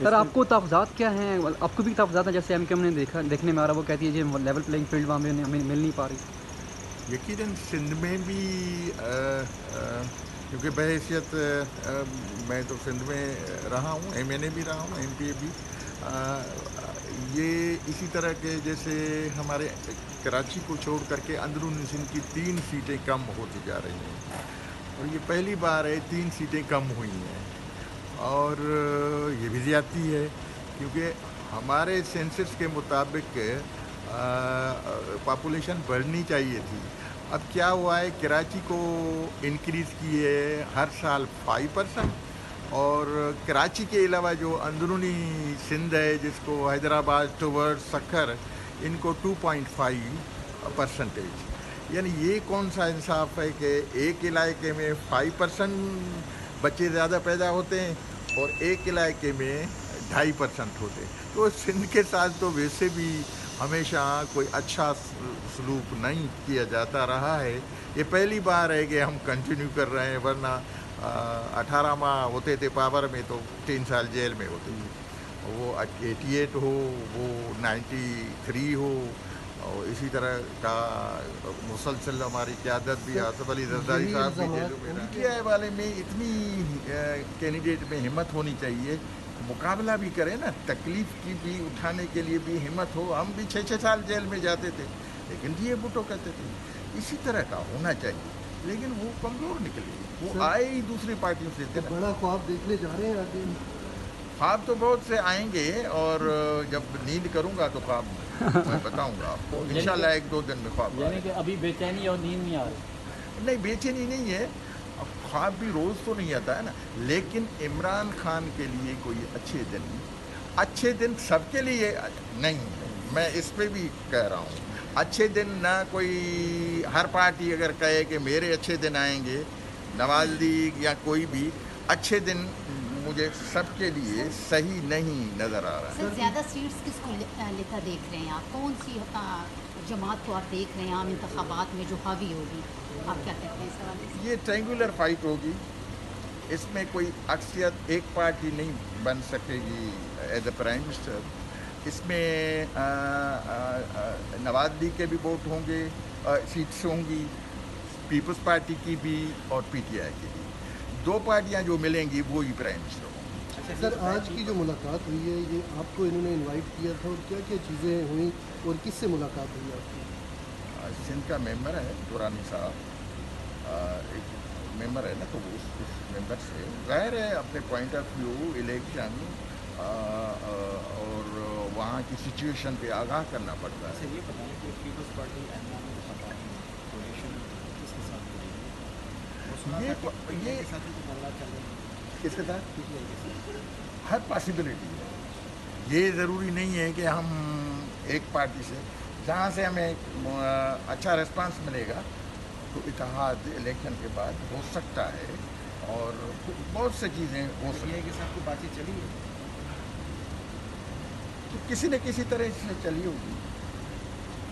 سر آپ کو تحفظات کیا ہیں؟ آپ کو بھی تحفظات ہیں جیسے ایم کیو ایم نے دیکھنے میں آ رہا ہے، وہ کہتی ہے جی لیول پلینگ فیلڈ وہاں ہمیں مل نہیں پا رہی. یقیناً سندھ میں بھی کیونکہ بحیثیت میں تو سندھ میں رہا ہوں، ایم این اے بھی رہا ہوں، ایم پی اے بھی. یہ اسی طرح کے جیسے ہمارے کراچی کو چھوڑ کر کے اندرون سندھ کی 3 سیٹیں کم ہوتی جا رہی ہیں، اور یہ پہلی بار ہے 3 سیٹیں کم ہوئی ہیں. اور یہ بھی زیادتی ہے کیونکہ ہمارے سینسس کے مطابق پاپولیشن بڑھنی چاہیے تھی. اب کیا ہوا ہے، کراچی کو انکریز کی ہے ہر سال 5%، اور کراچی کے علاوہ جو اندرونی سندھ ہے جس کو حیدرآباد ٹورڈ سکھر، ان کو 2.5%. یعنی یہ کون سا انصاف ہے کہ ایک علاقے میں 5% بچے زیادہ پیدا ہوتے ہیں اور ایک علاقے میں 2.5% ہوتے ہیں. تو سندھ کے ساتھ تو ویسے بھی ہمیشہ کوئی اچھا سلوک نہیں کیا جاتا رہا ہے. یہ پہلی بار ہے کہ ہم کنٹینیو کر رہے ہیں، ورنہ 18 ماہ ہوتے تھے پاور میں تو 3 سال جیل میں ہوتے تھے. وہ 88 ہو، وہ 93 ہو، اور اسی طرح کا مسلسل ہماری قیادت بھی، آصف علی زرداری یہی صاحب بھی جیلوں الزامات میں رہے. انڈیا والے میں اتنی کینڈیڈیٹ میں ہمت ہونی چاہیے، مقابلہ بھی کرے نا، تکلیف کی بھی اٹھانے کے لیے بھی ہمت ہو. ہم بھی 6 سال جیل میں جاتے تھے لیکن جی بھٹو کہتے تھے. اسی طرح کا ہونا چاہیے، لیکن وہ کمزور نکلے، وہ سر آئے ہی دوسری پارٹیوں سے تو تھے نا. بڑا خواب دیکھنے جا رہے ہیں آگے؟ خواب تو بہت سے آئیں گے، اور جب نیند کروں گا تو خواب میں بتاؤں گا آپ کو. انشاءاللہ 1-2 دن میں خواب آ یعنی رہے کہ ابھی بے چینی اور نیند نہیں آ رہی. ہیں. نہیں، بے چینی نہیں ہے، خواب بھی روز تو نہیں آتا ہے نا، لیکن عمران خان کے لیے کوئی اچھے دن سب کے لیے نہیں ہے. میں اس پہ بھی کہہ رہا ہوں، اچھے دن نہ کوئی، ہر پارٹی اگر کہے کہ میرے اچھے دن آئیں گے، نواز لیگ یا کوئی بھی، اچھے دن مجھے سب کے لیے صحیح نہیں نظر آ رہا ہے. سر زیادہ سیٹس کس کو لیتا دیکھ رہے ہیں آپ؟ کون سی جماعت کو آپ دیکھ رہے ہیں عام انتخابات میں جو حاوی ہوگی؟ آپ کیا کہتے ہیں اس حوالے سے؟ یہ ٹرینگولر فائٹ ہوگی، اس میں کوئی اکثریت ایک پارٹی نہیں بن سکے گی ایز اے پرائم منسٹر. اس میں نواز لیگ کے بھی ووٹ ہوں گے، سیٹس ہوں گی، پیپلز پارٹی کی بھی اور پی ٹی آئی کی بھی. 2 پارٹیاں جو ملیں گی وہی پرائم منسٹر ہوں گی. سر آج کی جو ملاقات ہوئی ہے، یہ آپ کو انہوں نے انوائٹ کیا تھا، اور کیا کیا چیزیں ہوئیں اور کس سے ملاقات ہوئی آپ کی؟ سندھ کا ممبر ہے دورانی صاحب، ایک ممبر ہے نا، تو اس ممبر سے ظاہر ہے اپنے پوائنٹ آف ویو الیکشن اور وہاں کی سچویشن پہ آگاہ کرنا پڑتا ہے. یہ بتائیں کہ پیپلز پارٹی کولیشن کس کے ساتھ کرے گی؟ یہ ساتھ ہی تو معاملات چل رہے ہیں. کس کے ساتھ پی ٹی آئی کے ساتھ ہر پاسبلٹی ہے. یہ ضروری نہیں ہے کہ ہم ایک پارٹی سے، جہاں سے ہمیں اچھا ریسپانس ملے گا تو اتحاد الیکشن کے بعد ہو سکتا ہے، اور بہت سی چیزیں ہو سکتی ہیں. کے ساتھ کوئی بات چیت چلی ہے؟ تو کسی نہ کسی طرح سے چلی ہوگی.